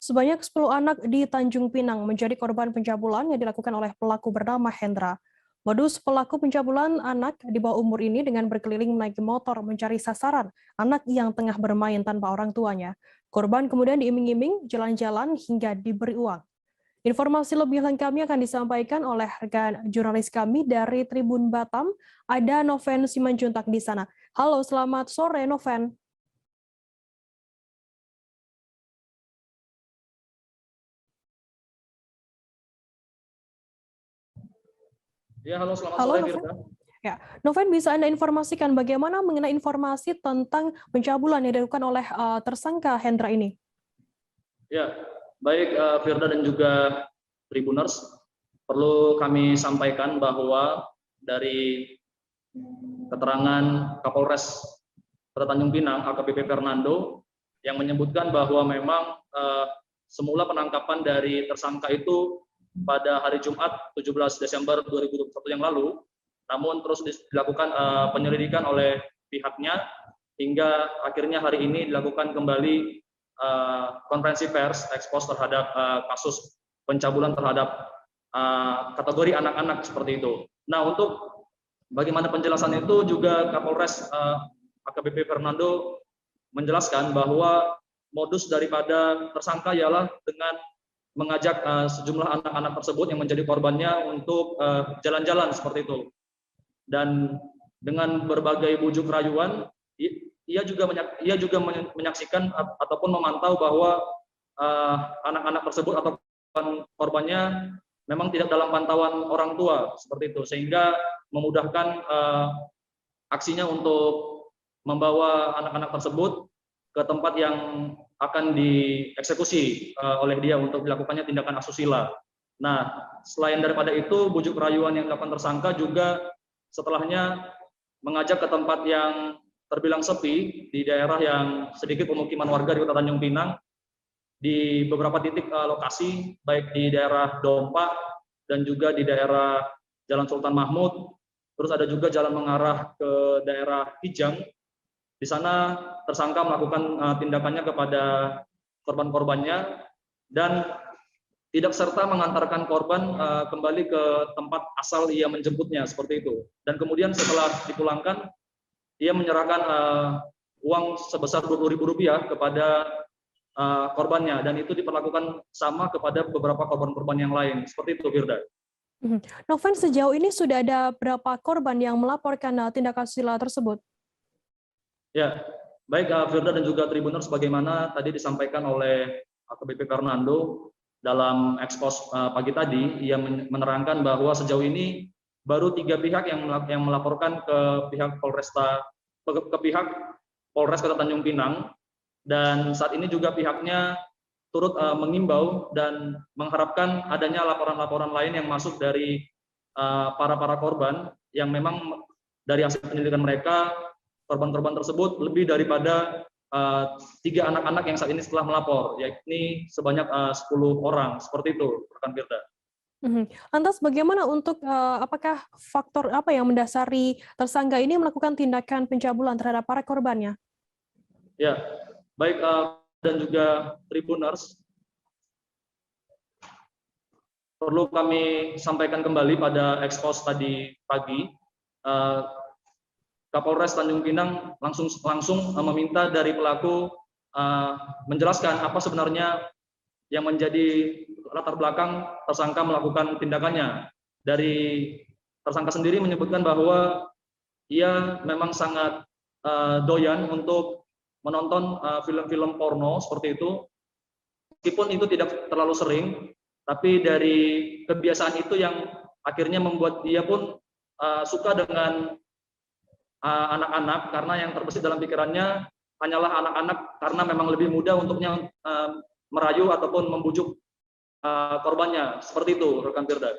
Sebanyak 10 anak di Tanjung Pinang menjadi korban pencabulan yang dilakukan oleh pelaku bernama Hendra. Modus pelaku pencabulan anak di bawah umur ini dengan berkeliling menaiki motor mencari sasaran anak yang tengah bermain tanpa orang tuanya. Korban kemudian diiming-iming jalan-jalan hingga diberi uang. Informasi lebih lengkapnya akan disampaikan oleh rekan jurnalis kami dari Tribun Batam, ada Noven Simanjuntak di sana. Halo, selamat sore Noven. Ya, halo, selamat sore, Firda. Ya, Noven, bisa Anda informasikan bagaimana mengenai informasi tentang pencabulan yang dilakukan oleh tersangka Hendra ini? Ya, baik Firda dan juga Tribuners, perlu kami sampaikan bahwa dari keterangan Kapolres Kota Tanjung Pinang, AKBP Fernando, yang menyebutkan bahwa memang semula penangkapan dari tersangka itu pada hari Jumat 17 Desember 2021 yang lalu, namun terus dilakukan penyelidikan oleh pihaknya hingga akhirnya hari ini dilakukan kembali konferensi pers ekspos terhadap kasus pencabulan terhadap kategori anak-anak seperti itu. Nah, untuk bagaimana penjelasan itu juga Kapolres AKBP Fernando menjelaskan bahwa modus daripada tersangka ialah dengan mengajak sejumlah anak-anak tersebut yang menjadi korbannya untuk jalan-jalan seperti itu. Dan dengan berbagai bujuk rayuan, ia juga menyaksikan ataupun memantau bahwa anak-anak tersebut atau korbannya memang tidak dalam pantauan orang tua seperti itu, sehingga memudahkan aksinya untuk membawa anak-anak tersebut ke tempat yang akan dieksekusi oleh dia untuk dilakukannya tindakan asusila. Nah, selain daripada itu, bujuk rayuan yang dilakukan tersangka juga setelahnya mengajak ke tempat yang terbilang sepi di daerah yang sedikit pemukiman warga di Kota Tanjung Pinang, di beberapa titik lokasi, baik di daerah Dompa dan juga di daerah Jalan Sultan Mahmud, terus ada juga jalan mengarah ke daerah Kijang. Di sana tersangka melakukan tindakannya kepada korban-korbannya dan tidak serta mengantarkan korban kembali ke tempat asal ia menjemputnya seperti itu. Dan kemudian setelah dipulangkan, ia menyerahkan uang sebesar Rp20.000 kepada korbannya, dan itu diperlakukan sama kepada beberapa korban-korban yang lain. Seperti itu, Firda. Noven, sejauh ini sudah ada berapa korban yang melaporkan tindakan asusila tersebut? Ya, baik Firda dan juga Tribuners, sebagaimana tadi disampaikan oleh AKBP Fernando dalam ekspos pagi tadi, ia menerangkan bahwa sejauh ini baru 3 pihak yang melaporkan ke pihak Polres Kota Tanjung Pinang, dan saat ini juga pihaknya turut mengimbau dan mengharapkan adanya laporan-laporan lain yang masuk dari para korban yang memang dari hasil penyelidikan mereka, korban-korban tersebut lebih daripada 3 anak-anak yang saat ini setelah melapor, yakni sebanyak 10 orang, seperti itu, rekan Firda. Lantas bagaimana untuk apakah faktor apa yang mendasari tersangka ini melakukan tindakan pencabulan terhadap para korbannya? Ya, baik dan juga Tribuners, perlu kami sampaikan kembali pada ekspos tadi pagi. Kapolres Tanjung Pinang langsung meminta dari pelaku menjelaskan apa sebenarnya yang menjadi latar belakang tersangka melakukan tindakannya. Dari tersangka sendiri menyebutkan bahwa ia memang sangat doyan untuk menonton film-film porno seperti itu, meskipun itu tidak terlalu sering, tapi dari kebiasaan itu yang akhirnya membuat dia pun suka dengan anak-anak, karena yang terbesit dalam pikirannya hanyalah anak-anak, karena memang lebih mudah untuknya merayu ataupun membujuk korbannya. Seperti itu, rekan Firda.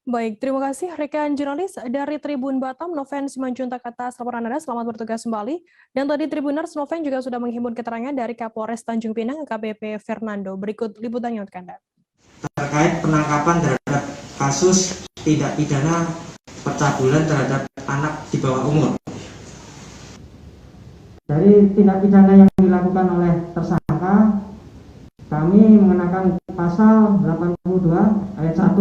Baik, terima kasih rekan jurnalis dari Tribun Batam, Noven Simanjuntak atas laporan Anda. Selamat bertugas kembali. Dan tadi Tribuners, Noven juga sudah menghimpun keterangan dari Kapolres Tanjung Pinang, AKBP Fernando. Berikut liputannya untuk Anda. Terkait penangkapan terhadap kasus tindak pidana pencabulan terhadap anak di bawah umur. Dari tindak pidana yang dilakukan oleh tersangka kami mengenakan pasal 82 ayat 1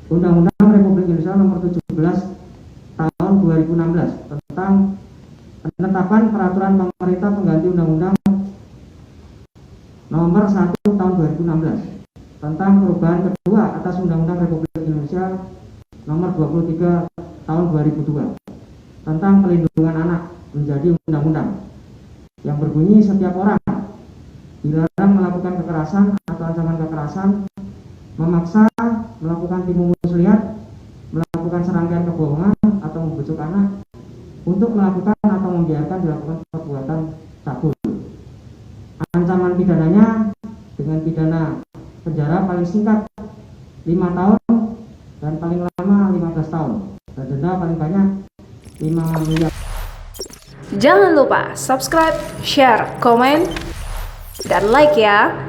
Undang-Undang Republik Indonesia nomor 17 tahun 2016 tentang penetapan peraturan pemerintah pengganti Undang-Undang nomor 1 tahun 2016 tentang perubahan kedua atas Undang-Undang Republik Indonesia nomor 23 tahun 2002 tentang pelindungan anak menjadi undang-undang yang berbunyi setiap orang dilarang melakukan kekerasan atau ancaman kekerasan, memaksa, melakukan tipu muslihat, melakukan serangkaian kebohongan atau membujuk anak untuk melakukan atau membiarkan dilakukan perbuatan cabul. Ancaman pidananya dengan pidana penjara paling singkat 5 tahun dan paling lama 15 tahun dan denda paling banyak 5 miliar. Jangan lupa subscribe, share, komen, dan like ya.